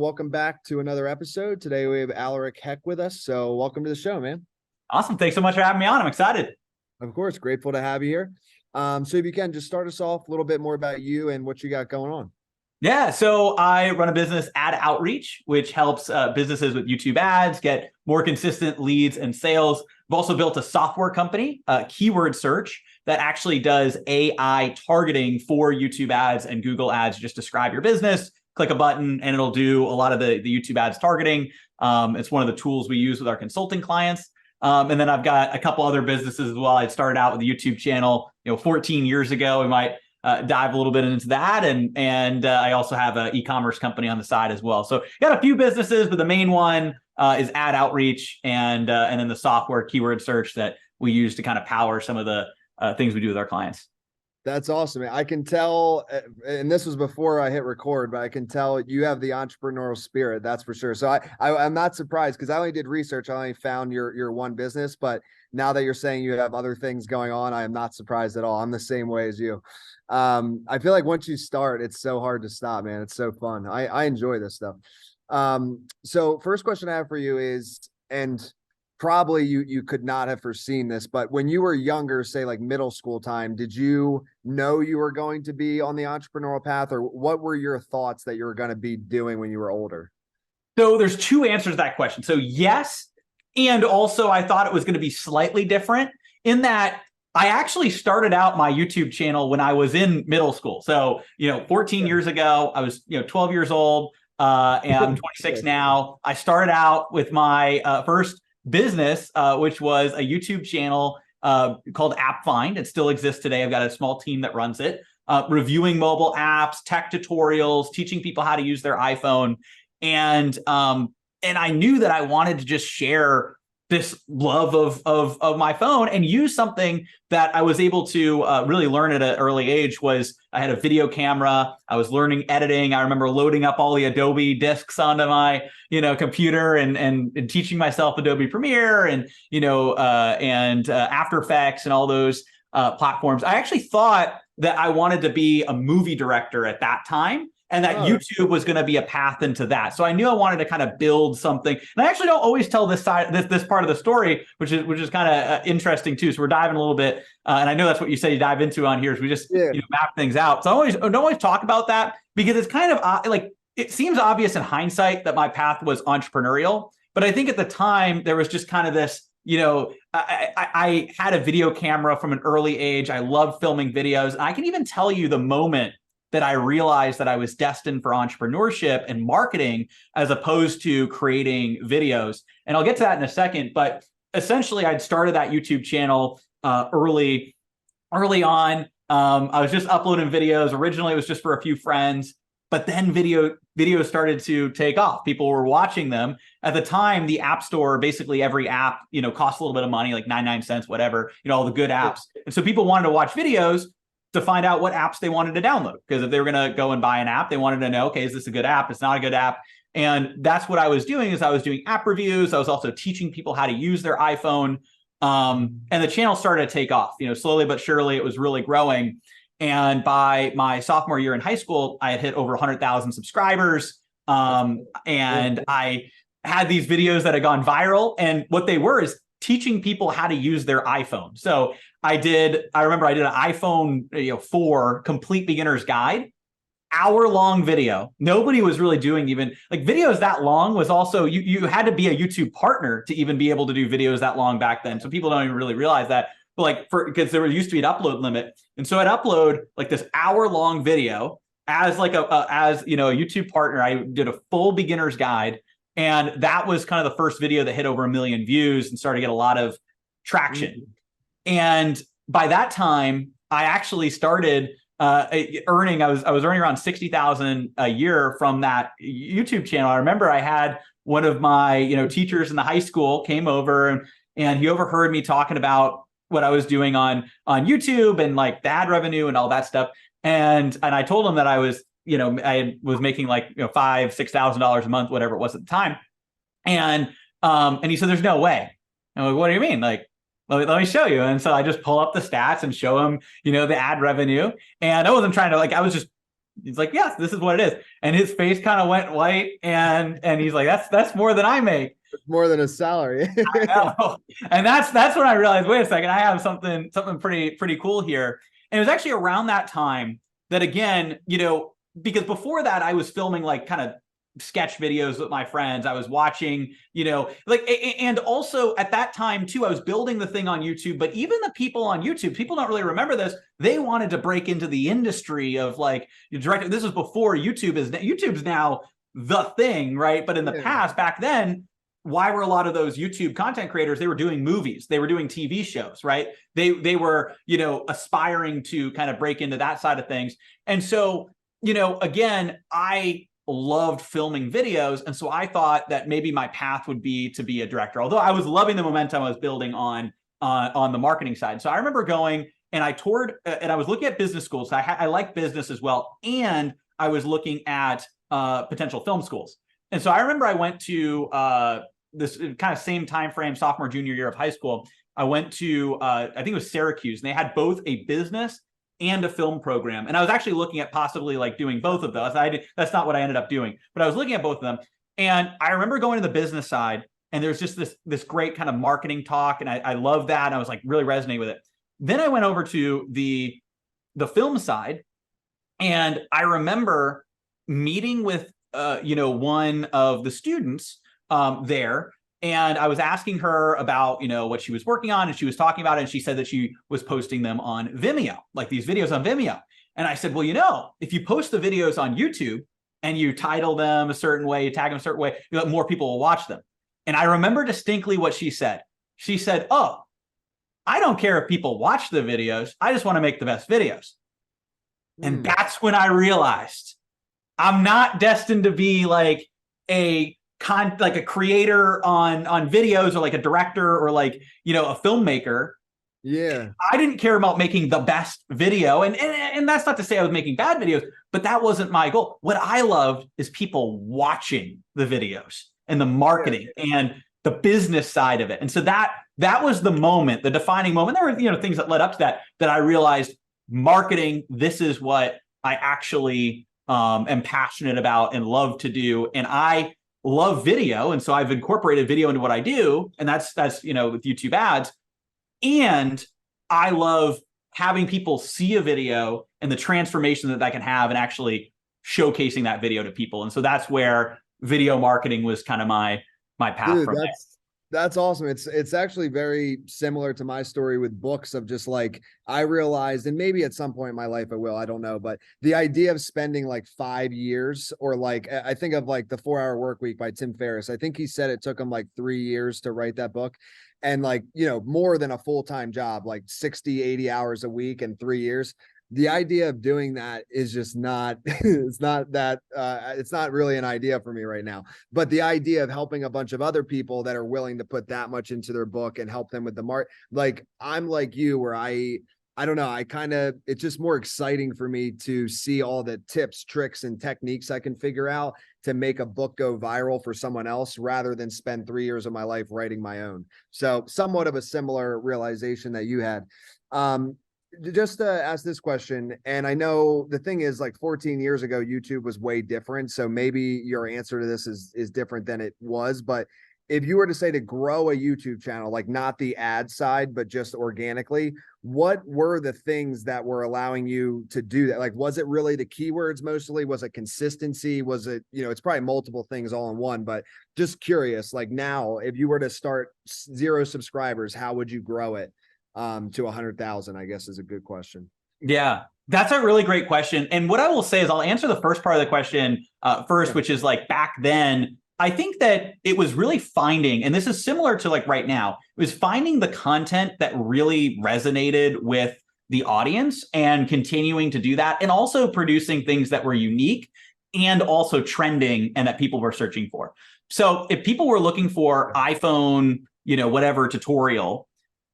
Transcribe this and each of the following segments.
Welcome back to another episode. Today we have Aleric with us. So welcome to the show, man. Awesome. Thanks so much for having me on. I'm excited. Of course, grateful to have you here. So if you can just start us off a little bit more about you and what you got going on. Yeah, so I run a business, AdOutreach, which helps businesses with YouTube ads get more consistent leads and sales. I've also built a software company, Keyword Search, that actually does AI targeting for YouTube ads and Google ads. Just describe your business, click a button, and it'll do a lot of the YouTube ads targeting. It's one of the tools we use with our consulting clients. And then I've got a couple other businesses as well. I started out with a YouTube channel, 14 years ago. We might dive a little bit into that. And I also have an e-commerce company on the side as well. So got a few businesses, but the main one is AdOutreach and then the software Keyword Search that we use to kind of power some of the things we do with our clients. That's awesome. I can tell, and this was before I hit record, but I can tell you have the entrepreneurial spirit. That's for sure. So I'm not surprised because I only did research. I only found your one business, but now that you're saying you have other things going on, I am not surprised at all. I'm the same way as you. I feel like once you start, it's so hard to stop, man. It's so fun. I enjoy this stuff. So first question I have for you is, and probably you could not have foreseen this, but when you were younger, say like middle school time, did you know you were going to be on the entrepreneurial path, or what were your thoughts that you were going to be doing when you were older? So there's two answers to that question. So yes, and also I thought it was going to be slightly different in that I actually started out my YouTube channel when I was in middle school. So, 14 years ago, I was, 12 years old, and I'm 26 now. I started out with my first business, which was a YouTube channel called AppFind. It still exists today. I've got a small team that runs it, reviewing mobile apps, tech tutorials, teaching people how to use their iPhone. And I knew that I wanted to just share this love of my phone and use something that I was able to really learn at an early age. Was I had a video camera. I was learning editing. I remember loading up all the Adobe disks onto my computer and teaching myself Adobe Premiere and After Effects and all those platforms. I actually thought that I wanted to be a movie director at that time, and that YouTube was going to be a path into that. So I knew I wanted to kind of build something. And I actually don't always tell this part of the story, which is kind of interesting too. So we're diving a little bit, and I know that's what you say you dive into on here. Is we just map things out. So I don't always talk about that because it's kind of like it seems obvious in hindsight that my path was entrepreneurial, but I think at the time there was just kind of this. I had a video camera from an early age. I loved filming videos. And I can even tell you the moment that I realized that I was destined for entrepreneurship and marketing as opposed to creating videos. And I'll get to that in a second, but essentially I'd started that YouTube channel early on. I was just uploading videos. Originally it was just for a few friends, but then videos started to take off. People were watching them. At the time, the App Store, basically every app, cost a little bit of money, like 99 cents, whatever, all the good apps. And so people wanted to watch videos to find out what apps they wanted to download. Because if they were going to go and buy an app, they wanted to know, okay, is this a good app? It's not a good app. And that's what I was doing is I was doing app reviews. I was also teaching people how to use their iPhone. And the channel started to take off, slowly but surely it was really growing. And by my sophomore year in high school, I had hit over 100,000 subscribers. And I had these videos that had gone viral. And what they were is teaching people how to use their iPhone. So I remember I did an iPhone 4 complete beginner's guide, hour-long video. Nobody was really doing even like videos that long. Was also you had to be a YouTube partner to even be able to do videos that long back then. So people don't even really realize that. But because there used to be an upload limit, and so I'd upload like this hour-long video as a YouTube partner. I did a full beginner's guide, and that was kind of the first video that hit over 1 million views and started to get a lot of traction. And by that time, I actually started earning. I was earning around 60,000 a year from that YouTube channel. I remember I had one of my teachers in the high school came over and he overheard me talking about what I was doing on YouTube and like the ad revenue and all that stuff. And I told him that I was I was making like $5,000-$6,000 a month, whatever it was at the time. And he said, "There's no way." I'm like, "What do you mean?" Like, let me show you. And so I just pull up the stats and show him, the ad revenue. And I wasn't trying to I was just He's like, yes, this is what it is. And his face kind of went white, and he's like, that's more than I make. It's more than a salary. I know. And that's when I realized, wait a second, I have something pretty cool here. And it was actually around that time that, again, you know, because before that I was filming like kind of sketch videos with my friends. I was watching, you know, like, and also at that time too, I was building the thing on YouTube. But even the people on YouTube, people don't really remember this. They wanted to break into the industry of like direct. This was before YouTube's now the thing, right? But in the past, back then, why were a lot of those YouTube content creators? They were doing movies, they were doing TV shows, right? They were, you know, aspiring to kind of break into that side of things. And so, you know, again, I loved filming videos. And so I thought that maybe my path would be to be a director, although I was loving the momentum I was building on the marketing side. So I remember going and I toured and I was looking at business schools. I like business as well. And I was looking at potential film schools. And so I remember I went to this kind of same time frame, sophomore, junior year of high school. I went to, I think it was Syracuse, and they had both a business and a film program. And I was actually looking at possibly like doing both of those. That's not what I ended up doing, but I was looking at both of them. And I remember going to the business side, and there's just this great kind of marketing talk. And I love that. And I was like really resonating with it. Then I went over to the film side, and I remember meeting with you know, one of the students there, and I was asking her about, you know, what she was working on, and she was talking about it, and she said that she was posting them on Vimeo, like these videos on Vimeo. And I said, well, you know, if you post the videos on YouTube and you title them a certain way, you tag them a certain way, you know, more people will watch them. And I remember distinctly what she said. She said, oh, I don't care if people watch the videos, I just want to make the best videos. And that's when I realized I'm not destined to be like a creator on videos, or like a director, or like, you know, a filmmaker. Yeah. I didn't care about making the best video. And that's not to say I was making bad videos, but that wasn't my goal. What I loved is people watching the videos and the marketing and the business side of it. And so that was the moment, the defining moment. There were, you know, things that led up to that I realized marketing, this is what I actually am passionate about and love to do. And I love video. And so I've incorporated video into what I do. And that's, you know, with YouTube ads. And I love having people see a video and the transformation that can have, and actually showcasing that video to people. And so that's where video marketing was kind of my path. Dude, from there. That's awesome. It's actually very similar to my story with books, of just like, I realized, and maybe at some point in my life I will, I don't know, but the idea of spending like 5 years, or like, I think of like the 4-Hour Workweek by Tim Ferriss. I think he said it took him like 3 years to write that book. And like, you know, more than a full-time job, like 60, 80 hours a week in 3 years. The idea of doing that is just not, it's not really an idea for me right now. But the idea of helping a bunch of other people that are willing to put that much into their book and help them with the like, I'm like you, where I don't know, it's just more exciting for me to see all the tips, tricks, and techniques I can figure out to make a book go viral for someone else, rather than spend 3 years of my life writing my own. So somewhat of a similar realization that you had. Just to ask this question, and I know the thing is, like 14 years ago, YouTube was way different. So maybe your answer to this is different than it was. But if you were to say to grow a YouTube channel, like not the ad side, but just organically, what were the things that were allowing you to do that? Like, was it really the keywords mostly? Was it consistency? Was it, you know, it's probably multiple things all in one, but just curious, like now, if you were to start 0 subscribers, how would you grow it to 100,000, I guess is a good question. Yeah, that's a really great question. And what I will say is, I'll answer the first part of the question first, which is like, back then, I think that it was really finding, and this is similar to like right now, it was finding the content that really resonated with the audience and continuing to do that, and also producing things that were unique and also trending and that people were searching for. So if people were looking for iPhone, you know, whatever tutorial,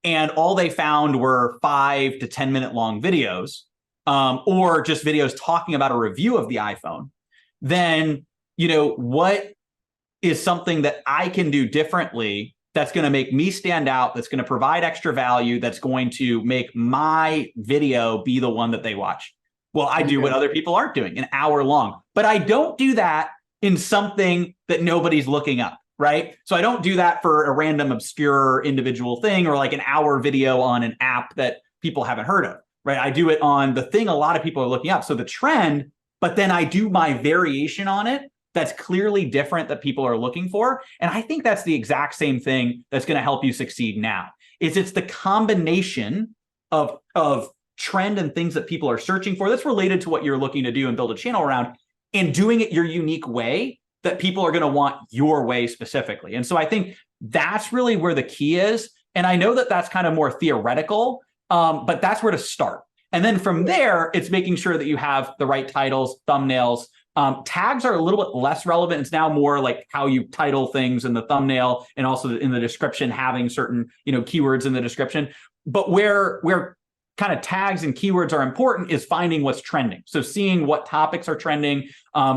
and all they found were 5 to 10 minute long videos, or just videos talking about a review of the iPhone, then, you know, what is something that I can do differently that's going to make me stand out, that's going to provide extra value, that's going to make my video be the one that they watch? Well, I do what other people aren't doing, an hour long, but I don't do that in something that nobody's looking up, right? So I don't do that for a random obscure individual thing or like an hour video on an app that people haven't heard of, right? I do it on the thing a lot of people are looking up. So the trend, but then I do my variation on it that's clearly different that people are looking for. And I think that's the exact same thing that's going to help you succeed now. It's the combination of trend and things that people are searching for that's related to what you're looking to do and build a channel around, and doing it your unique way that people are going to want your way specifically. And so I think that's really where the key is. And I know that that's kind of more theoretical, but that's where to start. And then from there, it's making sure that you have the right titles, thumbnails. Tags are a little bit less relevant. It's now more like how you title things in the thumbnail and also in the description, having certain, keywords in the description. But where kind of tags and keywords are important is finding what's trending. So seeing what topics are trending.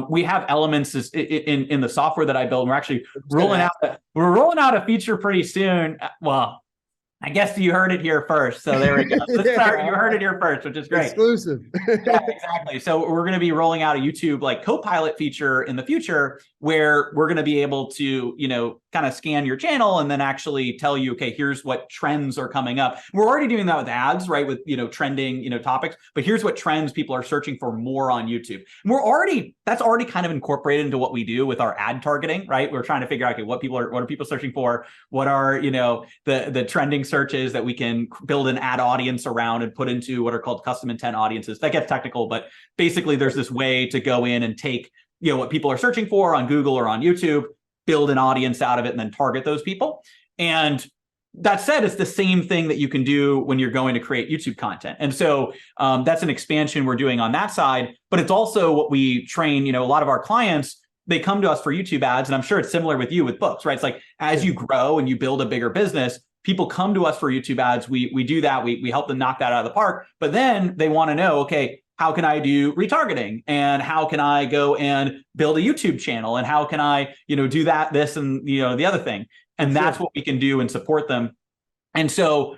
We have elements in the software that I build. And we're actually rolling out a feature pretty soon. Well, I guess you heard it here first. So there we go. Let's start. You heard it here first, which is great. Exclusive. Yeah, exactly. So we're going to be rolling out a YouTube like Copilot feature in the future where we're going to be able to, kind of scan your channel and then actually tell you, okay, here's what trends are coming up. We're already doing that with ads, right? With, trending, topics, but here's what trends people are searching for more on YouTube. And that's already kind of incorporated into what we do with our ad targeting, right? We're trying to figure out, okay, what are people searching for? What are, the trending searches that we can build an ad audience around and put into what are called custom intent audiences. That gets technical, but basically there's this way to go in and take, what people are searching for on Google or on YouTube, build an audience out of it, and then target those people. And that said, it's the same thing that you can do when you're going to create YouTube content. And so that's an expansion we're doing on that side, but it's also what we train, a lot of our clients, they come to us for YouTube ads. And I'm sure it's similar with you with books, right? It's like, as you grow and you build a bigger business, people come to us for YouTube ads. We do that. We help them knock that out of the park, but then they want to know, okay, how can I do retargeting? And how can I go and build a YouTube channel? And how can I, do that, this, and, the other thing? And that's what we can do and support them. And so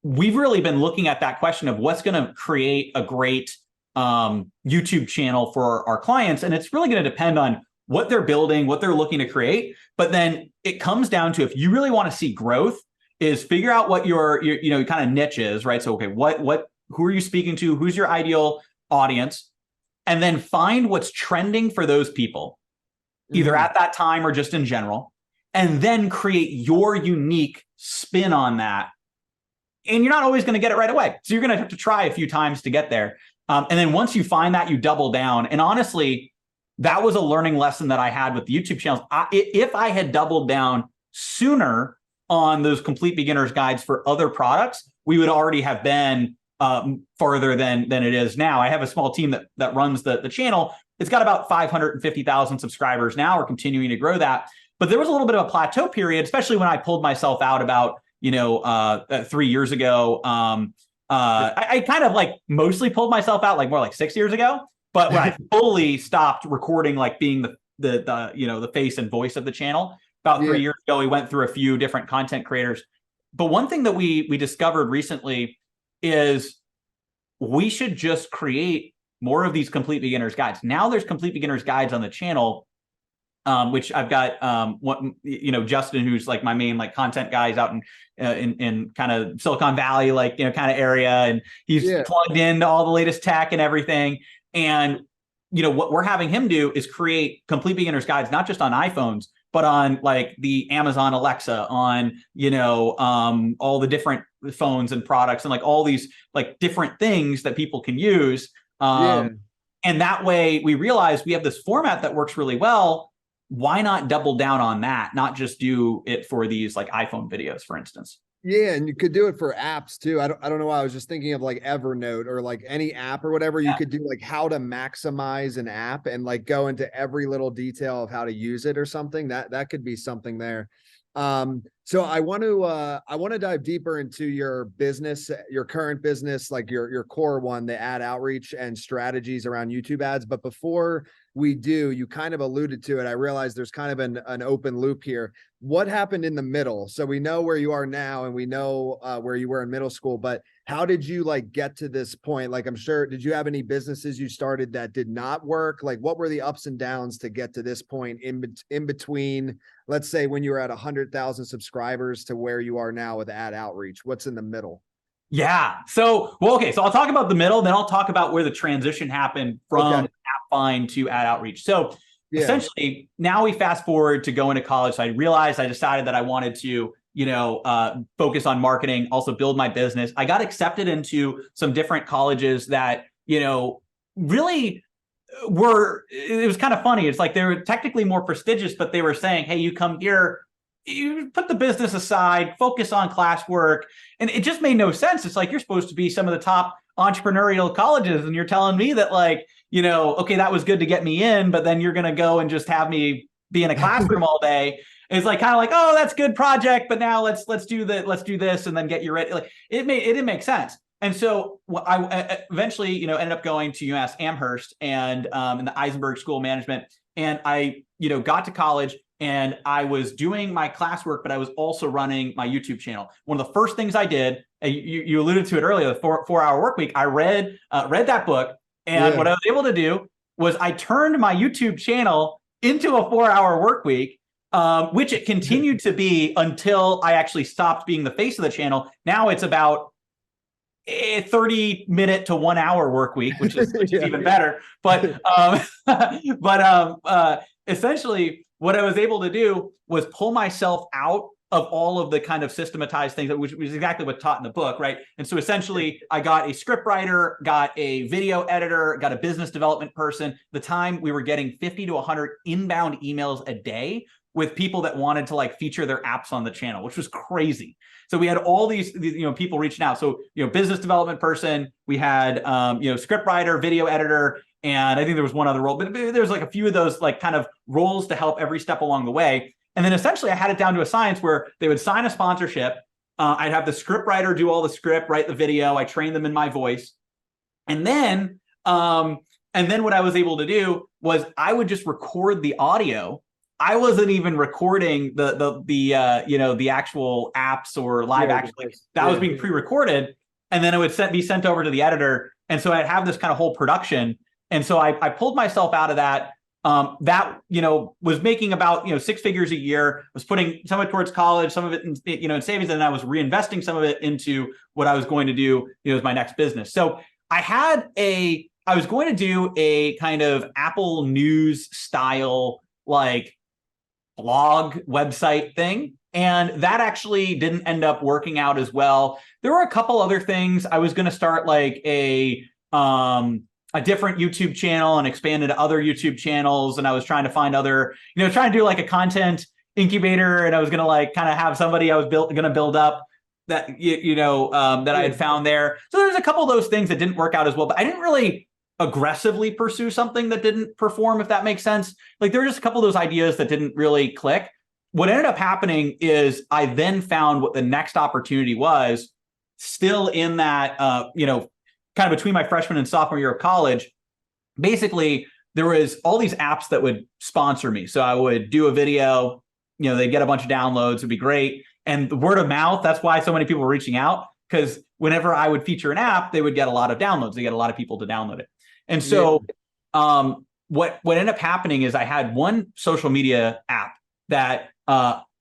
we've really been looking at that question of what's going to create a great YouTube channel for our clients. And it's really going to depend on what they're building, what they're looking to create. But then it comes down to, if you really want to see growth, is figure out what your kind of niche is, right? So, okay, who are you speaking to? Who's your ideal audience? And then find what's trending for those people, either at that time or just in general, and then create your unique spin on that. And you're not always going to get it right away. So you're going to have to try a few times to get there. And then once you find that, you double down. And honestly, that was a learning lesson that I had with the YouTube channels. If I had doubled down sooner on those complete beginner's guides for other products, we would already have been farther than it is now. I have a small team that runs the channel. It's got about 550,000 subscribers now. We're continuing to grow that. But there was a little bit of a plateau period, especially when I pulled myself out about 3 years ago. I kind of like mostly pulled myself out like more like 6 years ago. But when I fully stopped recording, like being the face and voice of the channel, about 3 years ago, we went through a few different content creators. But one thing that we discovered recently is we should just create more of these complete beginner's guides. Now there's complete beginner's guides on the channel, which I've got Justin, who's like my main like content guy, is out in kind of Silicon Valley, kind of area, and he's plugged into all the latest tech and everything. And what we're having him do is create complete beginner's guides, not just on iPhones, but on like the Amazon Alexa, on, all the different phones and products, and like all these like different things that people can use. And that way we realize we have this format that works really well. Why not double down on that? Not just do it for these like iPhone videos, for instance. Yeah, and you could do it for apps too. I don't know why I was just thinking of like Evernote or like any app or whatever. You could do like how to maximize an app and like go into every little detail of how to use it or something. That could be something there. So So I want to dive deeper into your business, your current business, like your core one, the ad outreach and strategies around YouTube ads. But before we do, you kind of alluded to it. I realize there's kind of an open loop here. What happened in the middle? So we know where you are now and we know where you were in middle school, but how did you like get to this point? Like, I'm sure, did you have any businesses you started that did not work? Like, what were the ups and downs to get to this point in between, let's say when you were at 100,000 subscribers to where you are now with ad outreach? What's in the middle? Yeah. So, well, okay. So I'll talk about the middle, then I'll talk about where the transition happened from AppFind to ad outreach. So essentially, now we fast forward to go into college. So I realized I decided that I wanted to, focus on marketing, also build my business. I got accepted into some different colleges that, really were, it was kind of funny. It's like they were technically more prestigious, but they were saying, hey, you come here, you put the business aside, focus on classwork. And it just made no sense. It's like, you're supposed to be some of the top entrepreneurial colleges. And you're telling me that like, okay, that was good to get me in, but then you're going to go and just have me be in a classroom all day. It's like, kind of like, oh, that's good project, but now let's do this and then get you ready. Like it didn't make sense. And so I eventually, ended up going to UMass Amherst and in the Eisenberg School of Management. And I, got to college and I was doing my classwork, but I was also running my YouTube channel. One of the first things I did, you alluded to it earlier, the 4-hour work week. I read that book, and what I was able to do was I turned my YouTube channel into a 4-hour work week, which it continued to be until I actually stopped being the face of the channel. Now it's about a 30-minute to 1 hour work week, which is even better. But essentially, what I was able to do was pull myself out of all of the kind of systematized things, which was exactly what's taught in the book, right? And so essentially, I got a script writer, got a video editor, got a business development person. The time we were getting 50 to 100 inbound emails a day with people that wanted to like feature their apps on the channel, which was crazy. So we had all these people reaching out. So, business development person, we had, script writer, video editor, and I think there was one other role, but there's like a few of those like kind of roles to help every step along the way. And then essentially I had it down to a science where they would sign a sponsorship. I'd have the script writer do all the script, write the video. I trained them in my voice. And then what I was able to do was I would just record the audio. I wasn't even recording the actual apps or live action. That was being pre-recorded, and then it would be sent over to the editor. And so I'd have this kind of whole production. And so I pulled myself out of that. That was making about 6 figures a year. Was putting some of it towards college, some of it in savings, and then I was reinvesting some of it into what I was going to do as my next business. So I was going to do a kind of Apple News style like blog website thing. And that actually didn't end up working out as well. There were a couple other things. I was going to start like a different YouTube channel and expand into other YouTube channels. And I was trying to find other, trying to do like a content incubator. And I was going to like kind of have somebody I was going to build up that, that I had found there. So there's a couple of those things that didn't work out as well, but I didn't really aggressively pursue something that didn't perform, if that makes sense. Like there were just a couple of those ideas that didn't really click. What ended up happening is I then found what the next opportunity was, still in that, kind of between my freshman and sophomore year of college. Basically, there was all these apps that would sponsor me. So I would do a video, they'd get a bunch of downloads, it'd be great. And the word of mouth, that's why so many people were reaching out, because whenever I would feature an app, they would get a lot of downloads. They get a lot of people to download it. And so what ended up happening is I had one social media app that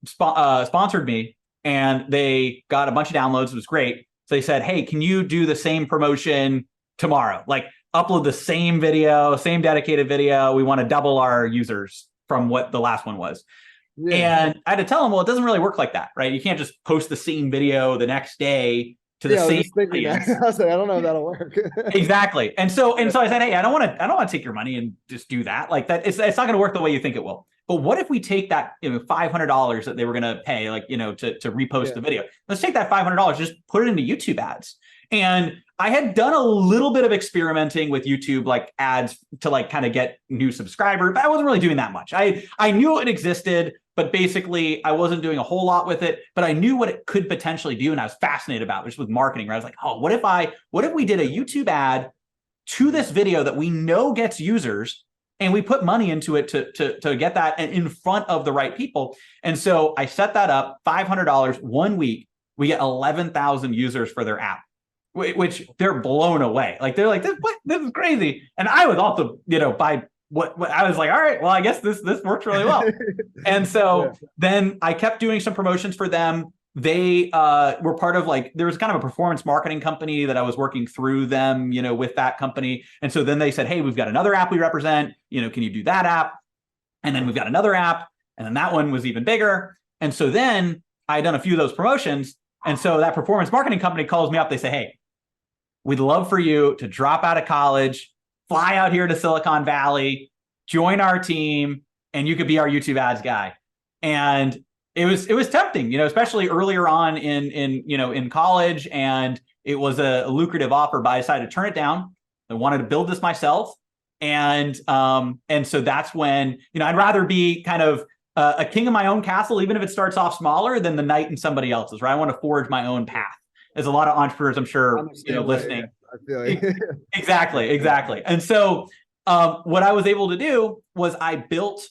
sponsored me, and they got a bunch of downloads. It was great. So they said, hey, can you do the same promotion tomorrow? Like upload the same video, same dedicated video. We want to double our users from what the last one was. Yeah. And I had to tell them, well, it doesn't really work like that, right? You can't just post the same video the next day to the same audience. I was like, I don't know if that'll work. Exactly. And so I said, hey, I don't want to take your money and just do that. Like that, it's not going to work the way you think it will. But what if we take that $500 that they were going to pay, to repost the video? Let's take that $500, just put it into YouTube ads. And I had done a little bit of experimenting with YouTube, like ads to like kind of get new subscribers, but I wasn't really doing that much. I knew it existed, but basically I wasn't doing a whole lot with it, but I knew what it could potentially do. And I was fascinated about it, just with marketing, where I was like, oh, what if we did a YouTube ad to this video that we know gets users, and we put money into it to get that in front of the right people. And so I set that up, $500, 1 week, we get 11,000 users for their app, which they're blown away. Like they're like, this is crazy. And I was also, by what I was like, all right, well, I guess this works really well. And so then I kept doing some promotions for them. They were part of there was kind of a performance marketing company that I was working through them, with that company. And so then they said, hey, we've got another app we represent, can you do that app? And then we've got another app. And then that one was even bigger. And so then I had done a few of those promotions. And so that performance marketing company calls me up. They say, hey, we'd love for you to drop out of college, fly out here to Silicon Valley, join our team, and you could be our YouTube ads guy. And it was tempting, especially earlier on in college, and it was a lucrative offer, but I decided to turn it down. I wanted to build this myself. And so that's when, I'd rather be kind of a king of my own castle, even if it starts off smaller, than the knight in somebody else's, right? I want to forge my own path. There's a lot of entrepreneurs, I'm sure, listening. I feel like. Exactly. And so what I was able to do was I built,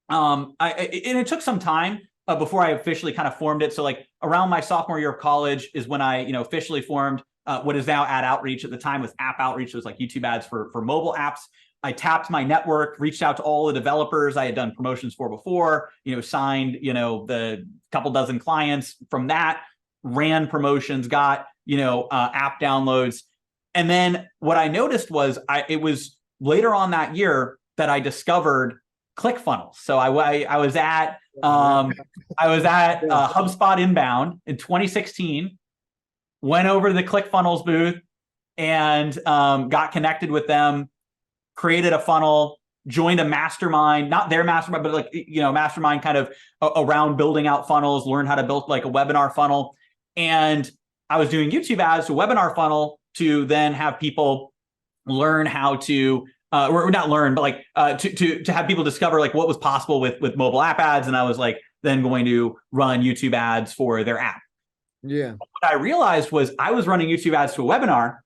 and it took some time before I officially kind of formed it. So like around my sophomore year of college is when I, officially formed what is now AdOutreach. At the time with AppOutreach, it was like YouTube ads for mobile apps. I tapped my network, reached out to all the developers I had done promotions for before, signed, the couple dozen clients from that, ran promotions, got, app downloads. And then what I noticed was it was later on that year that I discovered ClickFunnels. So I was at HubSpot Inbound in 2016, went over to the ClickFunnels booth and got connected with them, created a funnel, joined a mastermind, not their mastermind, but mastermind kind of around building out funnels, learn how to build like a webinar funnel. And I was doing YouTube ads to a webinar funnel to then have people learn how to or not learn, but to have people discover like what was possible with mobile app ads. And I was like, then going to run YouTube ads for their app. Yeah. What I realized was I was running YouTube ads to a webinar,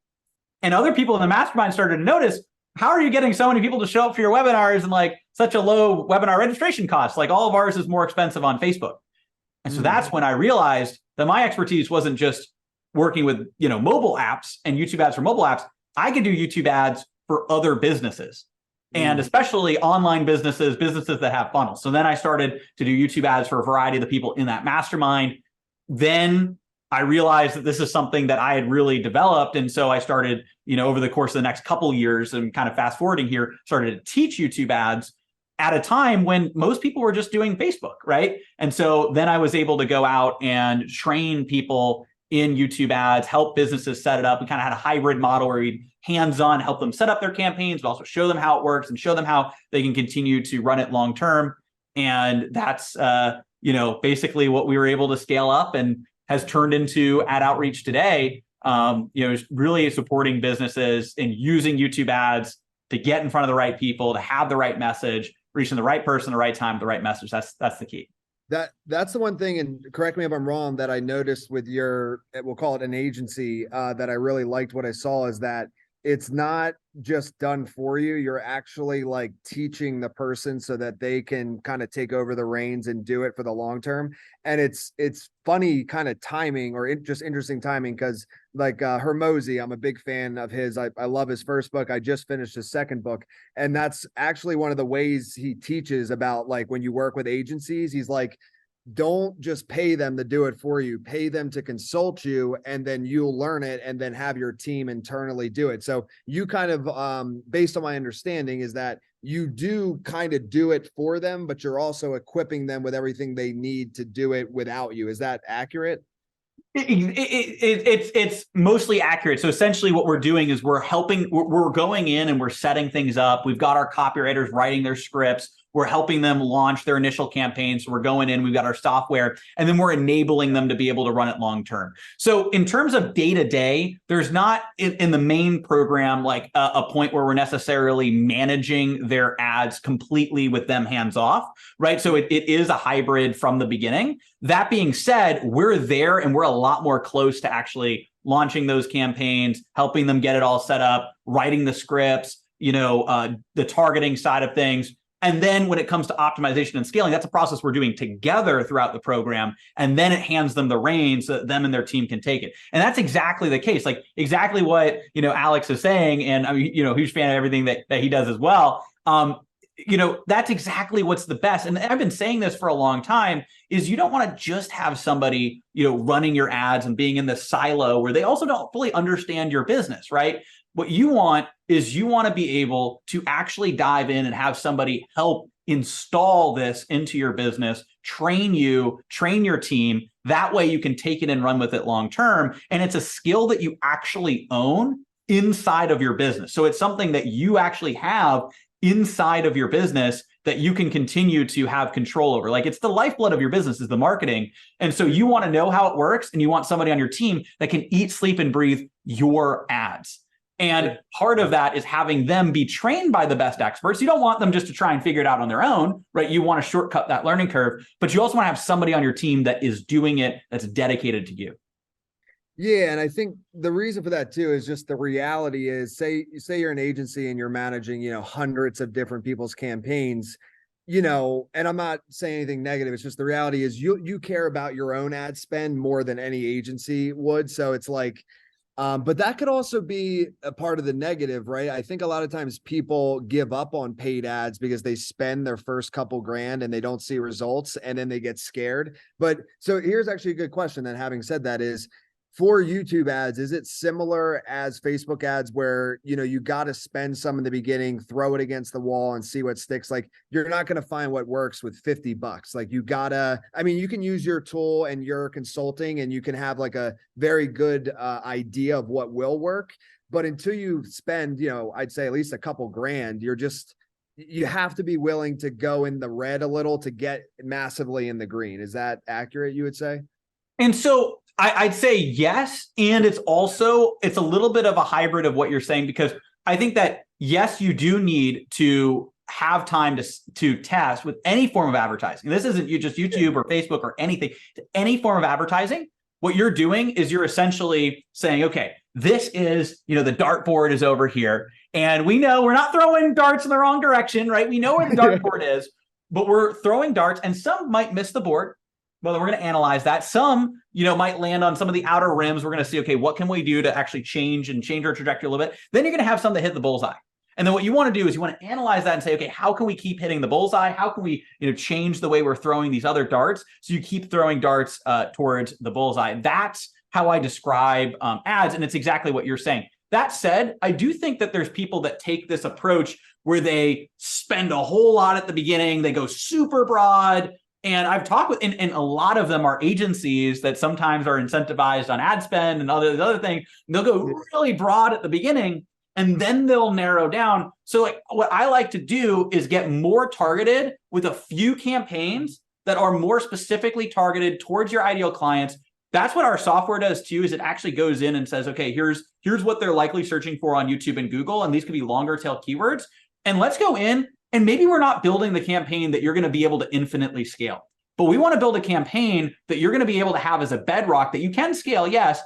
and other people in the mastermind started to notice, how are you getting so many people to show up for your webinars and like such a low webinar registration cost? Like all of ours is more expensive on Facebook. And so that's when I realized that my expertise wasn't just working with, mobile apps and YouTube ads for mobile apps. I could do YouTube ads for other businesses, and especially online businesses that have funnels. So then I started to do YouTube ads for a variety of the people in that mastermind. Then I realized that this is something that I had really developed. And so I started, over the course of the next couple of years, and kind of fast forwarding here, started to teach YouTube ads at a time when most people were just doing Facebook, right? And so then I was able to go out and train people in YouTube ads, help businesses set it up. We kind of had a hybrid model where we'd hands-on help them set up their campaigns, but also show them how it works and show them how they can continue to run it long-term. And that's, basically what we were able to scale up and has turned into AdOutreach today. Really supporting businesses and using YouTube ads to get in front of the right people, to have the right message, reaching the right person, the right time, the right message. That's the key. That's the one thing, and correct me if I'm wrong, that I noticed with your, we'll call it an agency, that I really liked what I saw, is that it's not just done for you. You're actually like teaching the person so that they can kind of take over the reins and do it for the long term. And it's funny kind of timing, or just interesting timing, because like Hermosi, I'm a big fan of his. I love his first book. I just finished his second book. And that's actually one of the ways he teaches about like when you work with agencies, he's like, don't just pay them to do it for you, pay them to consult you, and then you'll learn it and then have your team internally do it. So you kind of, based on my understanding, is that you do kind of do it for them, but you're also equipping them with everything they need to do it without you. Is that accurate? It's mostly accurate. So essentially what we're doing is we're going in and we're setting things up. We've got our copywriters writing their scripts. We're helping them launch their initial campaigns. So we're going in, we've got our software, and then we're enabling them to be able to run it long term. So in terms of day to day, there's not in the main program like a point where we're necessarily managing their ads completely with them hands off, right? So it is a hybrid from the beginning. That being said, we're there and we're a lot more close to actually launching those campaigns, helping them get it all set up, writing the scripts, the targeting side of things. And then when it comes to optimization and scaling, that's a process we're doing together throughout the program. And then it hands them the reins so that them and their team can take it. And that's exactly the case, like exactly what, Alex is saying. And I'm, huge fan of everything that he does as well. That's exactly what's the best. And I've been saying this for a long time is you don't want to just have somebody, running your ads and being in this silo where they also don't fully understand your business, right? What you want is you want to be able to actually dive in and have somebody help install this into your business, train your team. That way you can take it and run with it long term. And it's a skill that you actually own inside of your business. So it's something that you actually have inside of your business that you can continue to have control over. Like it's the lifeblood of your business is the marketing. And so you want to know how it works and you want somebody on your team that can eat, sleep, and breathe your ads. And part of that is having them be trained by the best experts. You don't want them just to try and figure it out on their own, right? You want to shortcut that learning curve, but you also want to have somebody on your team that is doing it, that's dedicated to you. Yeah. And I think the reason for that too is just the reality is say you're an agency and you're managing, hundreds of different people's campaigns, and I'm not saying anything negative. It's just the reality is you care about your own ad spend more than any agency would. So it's like, but that could also be a part of the negative, right? I think a lot of times people give up on paid ads because they spend their first couple grand and they don't see results and then they get scared. But so here's actually a good question then, having said that, is for YouTube ads, is it similar as Facebook ads where, you got to spend some in the beginning, throw it against the wall and see what sticks? Like you're not going to find what works with $50. Like you can use your tool and your consulting and you can have like a very good idea of what will work. But until you spend, I'd say at least a couple grand, you have to be willing to go in the red a little to get massively in the green. Is that accurate, you would say? And so I'd say yes. And it's a little bit of a hybrid of what you're saying, because I think that, yes, you do need to have time to test with any form of advertising. This isn't just YouTube or Facebook or anything, any form of advertising. What you're doing is you're essentially saying, okay, this is, the dartboard is over here. And we know we're not throwing darts in the wrong direction, right? We know where the dartboard is, but we're throwing darts and some might miss the board. Well, we're going to analyze that. Some, might land on some of the outer rims. We're going to see, okay, what can we do to actually change our trajectory a little bit? Then you're going to have some that hit the bullseye. And then what you want to do is you want to analyze that and say, okay, how can we keep hitting the bullseye? How can we, change the way we're throwing these other darts so you keep throwing darts towards the bullseye? That's how I describe ads. And it's exactly what you're saying. That said, I do think that there's people that take this approach where they spend a whole lot at the beginning. They go super broad. And I've talked with, and a lot of them are agencies that sometimes are incentivized on ad spend and other things. They'll go really broad at the beginning and then they'll narrow down. So like what I like to do is get more targeted with a few campaigns that are more specifically targeted towards your ideal clients. That's what our software does too, is it actually goes in and says, okay, here's what they're likely searching for on YouTube and Google. And these could be longer tail keywords. And let's go in. And maybe we're not building the campaign that you're going to be able to infinitely scale, but we want to build a campaign that you're going to be able to have as a bedrock that you can scale, yes,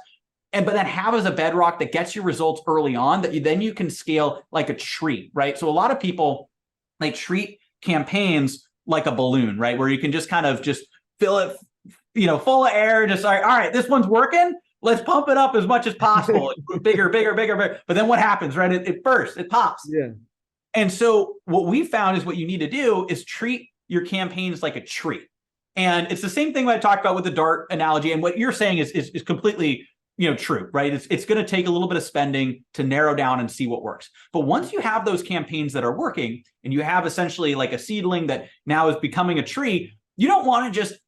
but then have as a bedrock that gets you results early on that then you can scale like a tree, right? So a lot of people treat campaigns like a balloon, right? Where you can just kind of just fill it, full of air, just like, all right, this one's working. Let's pump it up as much as possible. bigger. But then what happens, right? It bursts, it pops. Yeah. And so what we found is what you need to do is treat your campaigns like a tree. And it's the same thing that I talked about with the dart analogy. And what you're saying is completely, true, right? It's going to take a little bit of spending to narrow down and see what works. But once you have those campaigns that are working and you have essentially like a seedling that now is becoming a tree, you don't want to just,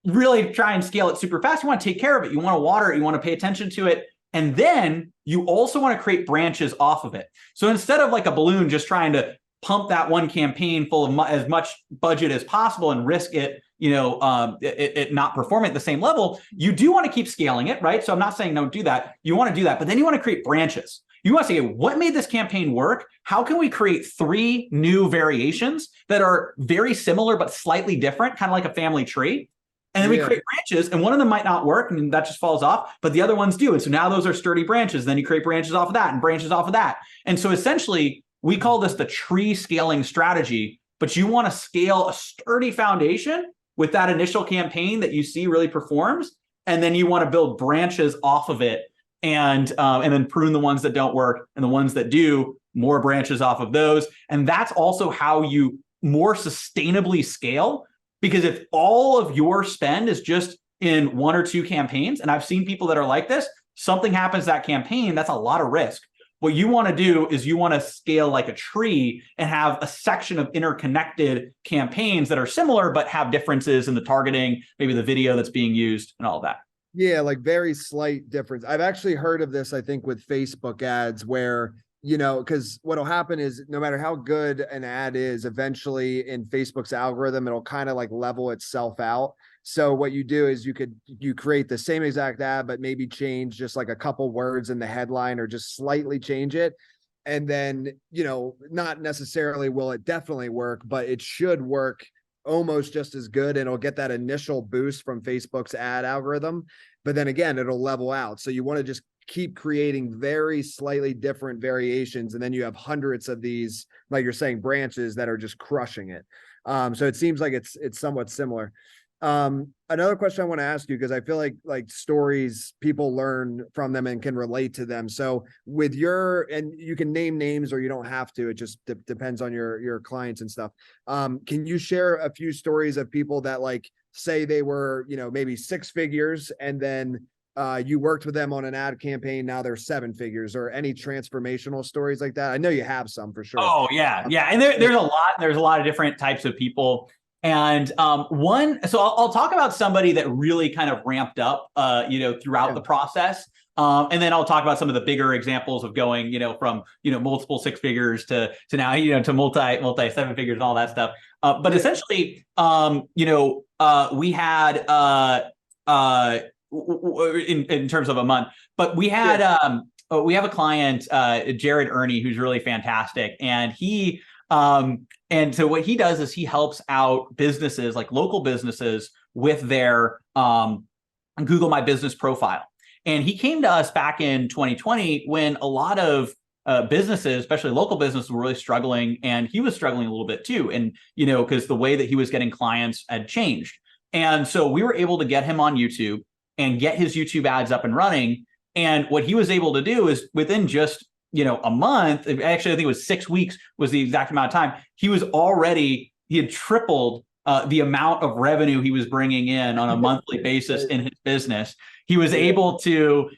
really try and scale it super fast. You want to take care of it. You want to water it. You want to pay attention to it. And then you also want to create branches off of it. So instead of like a balloon just trying to pump that one campaign full of as much budget as possible and risk it, it not performing at the same level. You do want to keep scaling it, right? So I'm not saying don't do that. You want to do that, but then you want to create branches. You want to say, what made this campaign work? How can we create 3 new variations that are very similar but slightly different, kind of like a family tree? And then we create branches, and one of them might not work, and that just falls off, but the other ones do. And so now those are sturdy branches. Then you create branches off of that and branches off of that. And so essentially, we call this the tree scaling strategy, but you want to scale a sturdy foundation with that initial campaign that you see really performs. And then you want to build branches off of it and then prune the ones that don't work, and the ones that do, more branches off of those. And that's also how you more sustainably scale. Because if all of your spend is just in 1 or 2 campaigns, and I've seen people that are like this, something happens to that campaign, that's a lot of risk. What you want to do is you want to scale like a tree and have a section of interconnected campaigns that are similar, but have differences in the targeting, maybe the video that's being used and all of that. Yeah, like very slight difference. I've actually heard of this, I think, with Facebook ads where, because what'll happen is no matter how good an ad is, eventually in Facebook's algorithm, it'll kind of like level itself out. So what you do is you create the same exact ad, but maybe change just like a couple words in the headline or just slightly change it. And then, not necessarily will it definitely work, but it should work almost just as good. And it'll get that initial boost from Facebook's ad algorithm. But then again, it'll level out. So you want to just keep creating very slightly different variations. And then you have hundreds of these, like you're saying, branches that are just crushing it. So it seems like it's somewhat similar. Another question I want to ask you, because I feel like stories, people learn from them and can relate to them. So with and you can name names or you don't have to, it just depends on your clients and stuff. Can you share a few stories of people that like say they were, maybe 6 figures and then you worked with them on an ad campaign, now they're 7 figures, or any transformational stories like that? I know you have some for sure. Oh yeah. And there's a lot of different types of people. And so I'll talk about somebody that really kind of ramped up, throughout the process. And then I'll talk about some of the bigger examples of going, from, multiple 6 figures to now, to multi 7 figures and all that stuff. But essentially, we had, in terms of a month, but we had, we have a client, Jared Ernie, who's really fantastic. And and so what he does is he helps out businesses, like local businesses, with their Google My Business profile. And he came to us back in 2020 when a lot of businesses, especially local businesses, were really struggling, and he was struggling a little bit too. And, because the way that he was getting clients had changed. And so we were able to get him on YouTube and get his YouTube ads up and running. And what he was able to do is within just a month, actually, I think it was 6 weeks was the exact amount of time. He had tripled the amount of revenue he was bringing in on a monthly basis in his business. He was able to,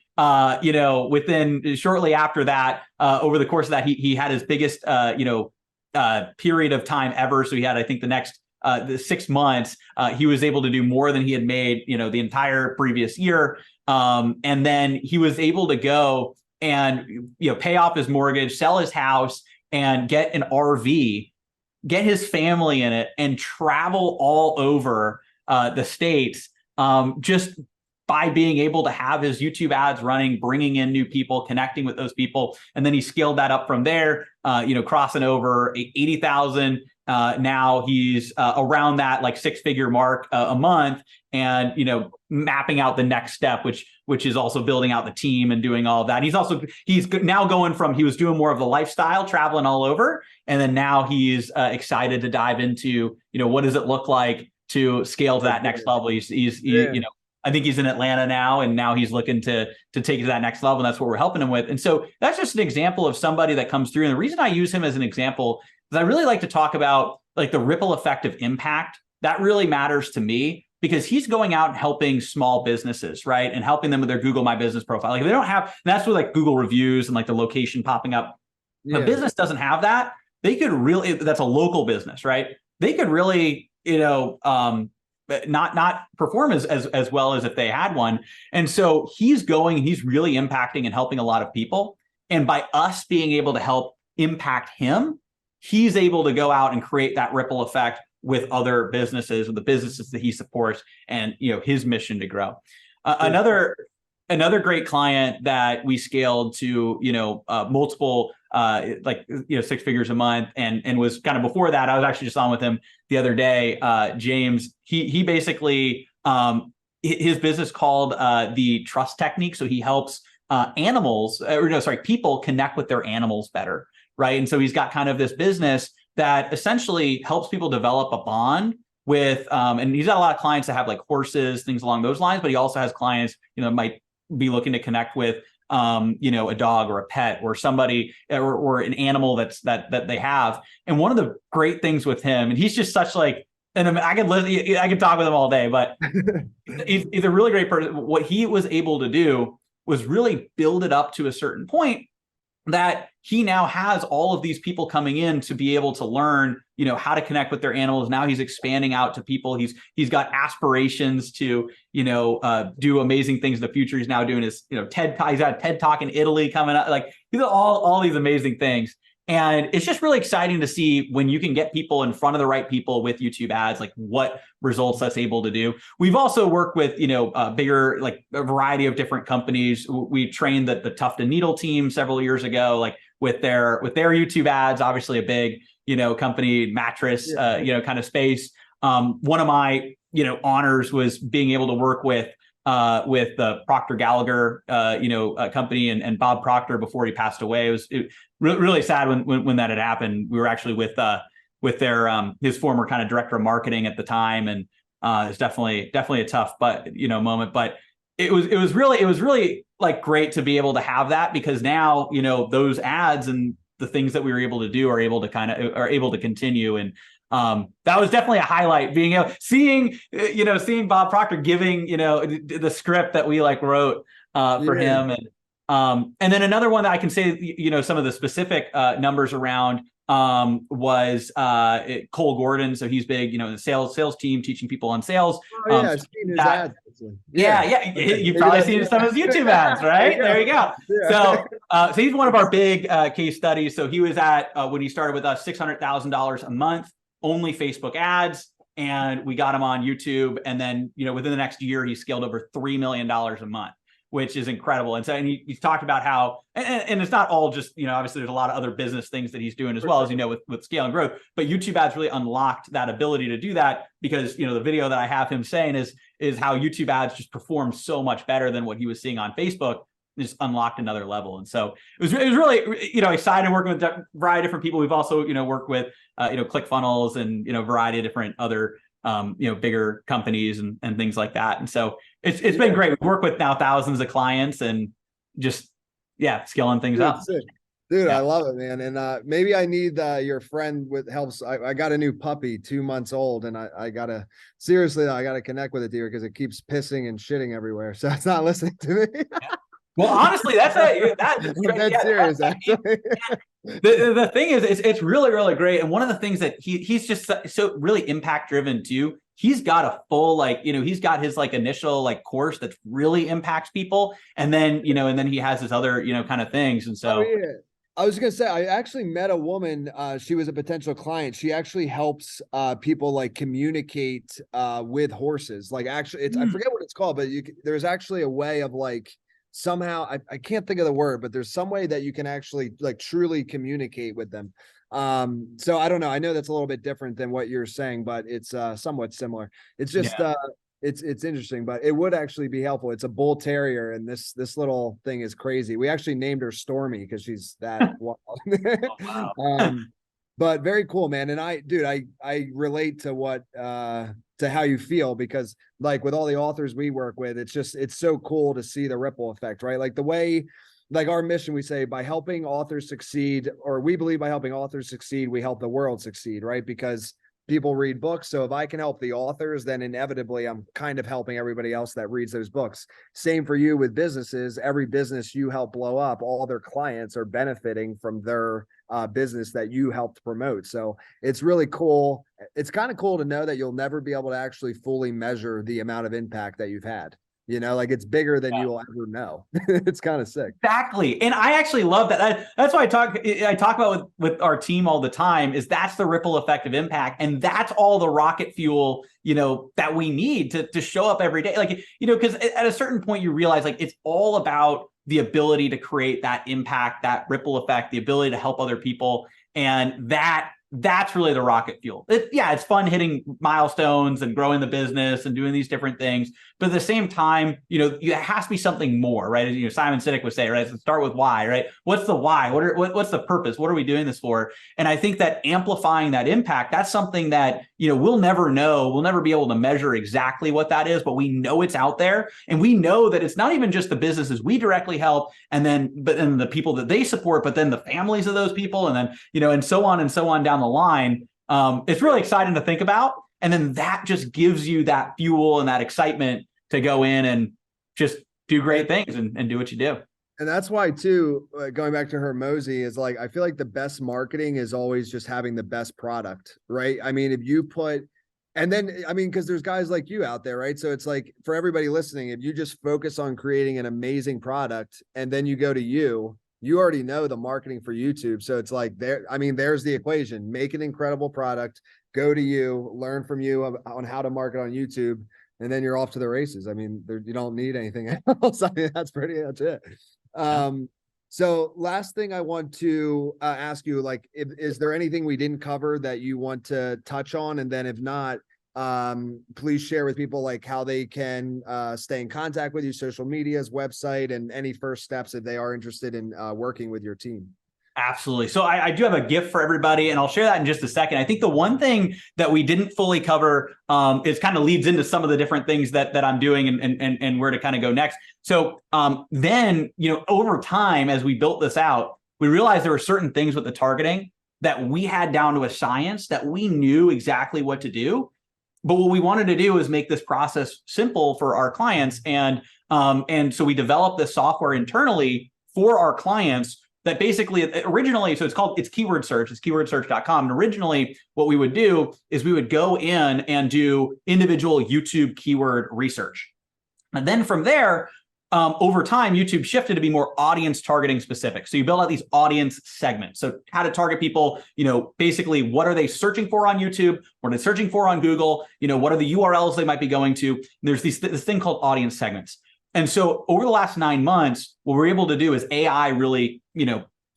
within shortly after that, over the course of that, he had his biggest, period of time ever. So he had, I think, the 6 months, he was able to do more than he had made, the entire previous year. And then he was able to go and pay off his mortgage, sell his house, and get an RV, get his family in it, and travel all over the States, just by being able to have his YouTube ads running, bringing in new people, connecting with those people. And then he scaled that up from there, crossing over 80,000. Now he's around that like 6-figure mark a month, and mapping out the next step, which is also building out the team and doing all of that. He's now going from, he was doing more of the lifestyle, traveling all over, and then now he's excited to dive into what does it look like to scale to that next level. I think he's in Atlanta now, and now he's looking to take it to that next level, and that's what we're helping him with. And so that's just an example of somebody that comes through. And the reason I use him as an example is I really like to talk about like the ripple effect of impact. That really matters to me, because he's going out and helping small businesses, right? And helping them with their Google My Business profile. Like, they don't have, and that's with like Google reviews and like the location popping up. Yeah. A business doesn't have that. They could really, that's a local business, right? They could really, not perform as well as if they had one. And so he's really impacting and helping a lot of people. And by us being able to help impact him, he's able to go out and create that ripple effect with other businesses, with the businesses that he supports, and his mission to grow. Another great client that we scaled to multiple like 6 figures a month, and was kind of before that. I was actually just on with him the other day. James, he basically his business called the Trust Technique. So he helps people connect with their animals better, right? And so he's got kind of this business that essentially helps people develop a bond with, and he's got a lot of clients that have like horses, things along those lines, but he also has clients, might be looking to connect with, a dog or a pet or somebody or an animal that they have. And one of the great things with him, and he's just such like, and I could talk with him all day, but he's a really great person. What he was able to do was really build it up to a certain point that he now has all of these people coming in to be able to learn, how to connect with their animals. Now he's expanding out to people. He's got aspirations to, do amazing things in the future. He's now doing his, TED. He's got a TED Talk in Italy coming up. Like, he's all these amazing things. And it's just really exciting to see when you can get people in front of the right people with YouTube ads, like what results that's able to do. We've also worked with, bigger, like a variety of different companies. We trained the Tuft and Needle team several years ago, like with their YouTube ads, obviously a big, company, mattress, kind of space. One of my, honors was being able to work with the Procter Gallagher, company, and Bob Proctor before he passed away. It was really sad when that had happened. We were actually with their his former kind of director of marketing at the time, and it's definitely a tough moment. But it was really like great to be able to have that, because now those ads and the things that we were able to do are able to continue. And that was definitely a highlight, seeing Bob Proctor giving the script that we like wrote for him. And then another one that I can say some of the specific numbers around was Cole Gordon. So he's big in the sales team, teaching people on sales. Oh, yeah, I've seen his ads. Yeah. You've probably seen some of his YouTube ads, right? There you go. Yeah. So he's one of our big case studies. So he was at when he started with us, $600,000 a month, only Facebook ads, and we got him on YouTube. And then within the next year, he scaled over $3 million a month, which is incredible. And so, and he's talked about how, and it's not all just, obviously there's a lot of other business things that he's doing as well, as with scale and growth, but YouTube ads really unlocked that ability to do that, because, the video that I have him saying is how YouTube ads just perform so much better than what he was seeing on Facebook. Just unlocked another level. And so it was really, exciting working with a variety of different people. We've also, worked with, ClickFunnels and, a variety of different other, bigger companies and things like that. And so it's been great. We work with now thousands of clients and just, scaling things up. Dude, I love it, man. And maybe I need your friend with helps. I got a new puppy, 2 months old, and I gotta connect with it here because it keeps pissing and shitting everywhere. So it's not listening to me. Well, honestly, that's serious. Actually, the thing is, it's really, really great. And one of the things that he's just so really impact driven too. He's got a full he's got his initial course that really impacts people, and then and then he has his other kind of things. And so, I was gonna say, I actually met a woman. She was a potential client. She actually helps people communicate with horses. Actually, I forget what it's called, but there's actually a way of somehow I can't think of the word, but there's some way that you can actually truly communicate with them. So I don't know. I know that's a little bit different than what you're saying, but it's somewhat similar. It's just it's interesting, but it would actually be helpful. It's a bull terrier, and this little thing is crazy. We actually named her Stormy because she's that wild. Oh, wow. But very cool, man. And I relate to what to how you feel, because with all the authors we work with, it's so cool to see the ripple effect, right? The way, our mission, we say, by helping authors succeed, or we believe by helping authors succeed, we help the world succeed, right? Because people read books. So if I can help the authors, then inevitably I'm kind of helping everybody else that reads those books. Same for you with businesses. Every business you help blow up, all their clients are benefiting from their business that you helped promote. So it's really cool. It's kind of cool to know that you'll never be able to actually fully measure the amount of impact that you've had. like it's bigger than you'll ever know. It's kind of sick. Exactly. And I actually love that. That's why I talk about with our team all the time, is that's the ripple effect of impact. And that's all the rocket fuel, that we need to show up every day. Like, because at a certain point you realize like it's all about the ability to create that impact, that ripple effect, the ability to help other people. And that's really the rocket fuel. It's fun hitting milestones and growing the business and doing these different things. But at the same time, it has to be something more, right? As Simon Sinek would say, right? So start with why, right? What's the why? What's the purpose? What are we doing this for? And I think that amplifying that impact, that's something that, we'll never know. We'll never be able to measure exactly what that is, but we know it's out there. And we know that it's not even just the businesses we directly help but then the people that they support, but then the families of those people. And then, and so on down the line. It's really exciting to think about. And then that just gives you that fuel and that excitement to go in and just do great things and do what you do. And that's why too, going back to Hermosi, is like, I feel like the best marketing is always just having the best product, right? I mean, if you because there's guys like you out there, right? So it's like, for everybody listening, if you just focus on creating an amazing product and then you go to you already know the marketing for YouTube. So it's like there's the equation: make an incredible product, go to you, learn from you on how to market on YouTube, and then you're off to the races. I mean, you don't need anything else. I mean, that's pretty much it. So last thing I want to ask you, like, is there anything we didn't cover that you want to touch on? And then if not, please share with people like how they can stay in contact with you, social medias, website, and any first steps if they are interested in working with your team. Absolutely. So I do have a gift for everybody, and I'll share that in just a second. I think the one thing that we didn't fully cover is kind of leads into some of the different things that I'm doing and where to kind of go next. So then, over time, as we built this out, we realized there were certain things with the targeting that we had down to a science, that we knew exactly what to do. But what we wanted to do is make this process simple for our clients. And so we developed this software internally for our clients that basically originally, so it's keyword search, it's keywordsearch.com. And originally what we would do is we would go in and do individual YouTube keyword research. And then from there, over time, YouTube shifted to be more audience targeting specific. So you build out these audience segments. So how to target people, basically what are they searching for on YouTube? What are they searching for on Google? What are the URLs they might be going to? There's this thing called audience segments. And so over the last 9 months, what we're able to do is AI really,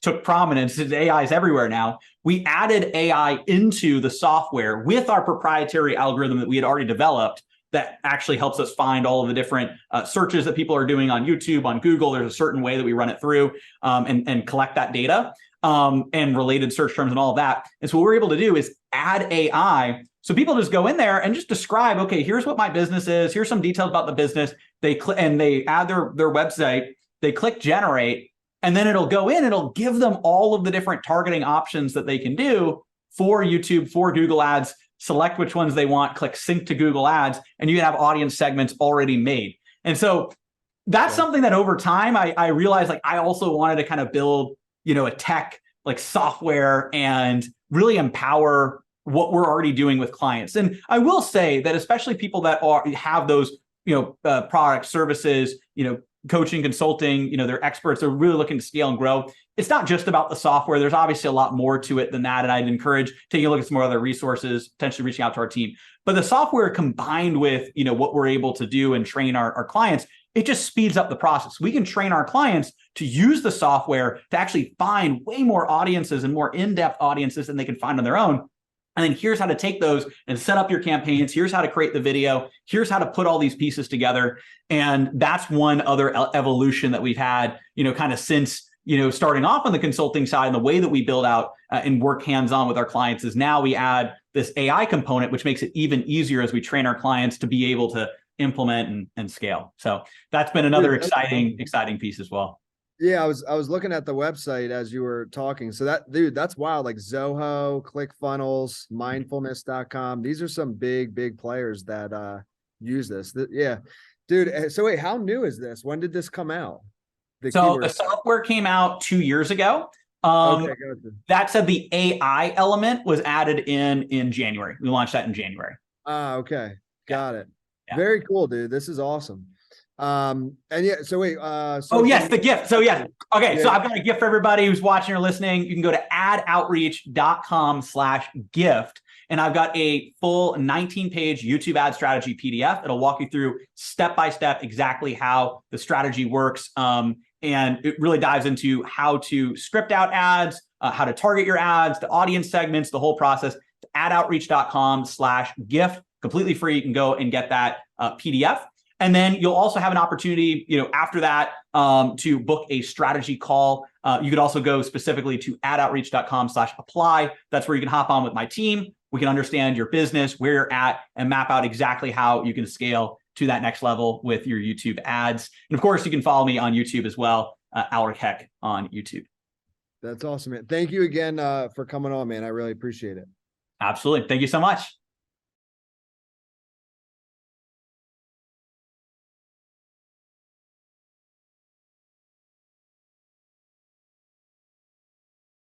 took prominence. AI is everywhere now. We added AI into the software with our proprietary algorithm that we had already developed that actually helps us find all of the different searches that people are doing on YouTube, on Google. There's a certain way that we run it through and collect that data and related search terms and all of that. And so what we're able to do is add AI. So people just go in there and just describe, okay, here's what my business is. Here's some details about the business. They add their website. They click generate, and then it'll go in. It'll give them all of the different targeting options that they can do for YouTube, for Google Ads. Select which ones they want, click sync to Google Ads, and you can have audience segments already made. And so that's something that over time I realized, like, I also wanted to kind of build, a tech like software and really empower what we're already doing with clients. And I will say that especially people that have those, product services, coaching, consulting, they're experts, they're really looking to scale and grow. It's not just about the software. There's obviously a lot more to it than that. And I'd encourage taking a look at some more other resources, potentially reaching out to our team. But the software combined with, what we're able to do and train our clients, it just speeds up the process. We can train our clients to use the software to actually find way more audiences and more in-depth audiences than they can find on their own. And then here's how to take those and set up your campaigns. Here's how to create the video. Here's how to put all these pieces together. And that's one other evolution that we've had, kind of since, starting off on the consulting side, and the way that we build out and work hands-on with our clients is now we add this AI component, which makes it even easier as we train our clients to be able to implement and scale. So that's been another exciting piece as well. Yeah, I was looking at the website as you were talking. So that's wild. Like Zoho, ClickFunnels, mindfulness.com. These are some big players that use this. Yeah. Dude, so wait, how new is this? When did this come out? The software came out 2 years ago. Okay, gotcha. That said, the AI element was added in January. We launched that in January. Okay. Got it. Yeah. Very cool, dude. This is awesome. And yeah, so wait, oh yes, the gift. So yeah. Okay. Yeah. So I've got a gift for everybody who's watching or listening. You can go to adoutreach.com/gift. And I've got a full 19-page YouTube ad strategy PDF. It'll walk you through step-by-step exactly how the strategy works. And it really dives into how to script out ads, how to target your ads, the audience segments, the whole process. adoutreach.com/gift, completely free. You can go and get that PDF. And then you'll also have an opportunity, after that, to book a strategy call. You could also go specifically to adoutreach.com/apply. That's where you can hop on with my team. We can understand your business, where you're at, and map out exactly how you can scale to that next level with your YouTube ads. And of course, you can follow me on YouTube as well, Aleric on YouTube. That's awesome, man. Thank you again for coming on, man. I really appreciate it. Absolutely. Thank you so much.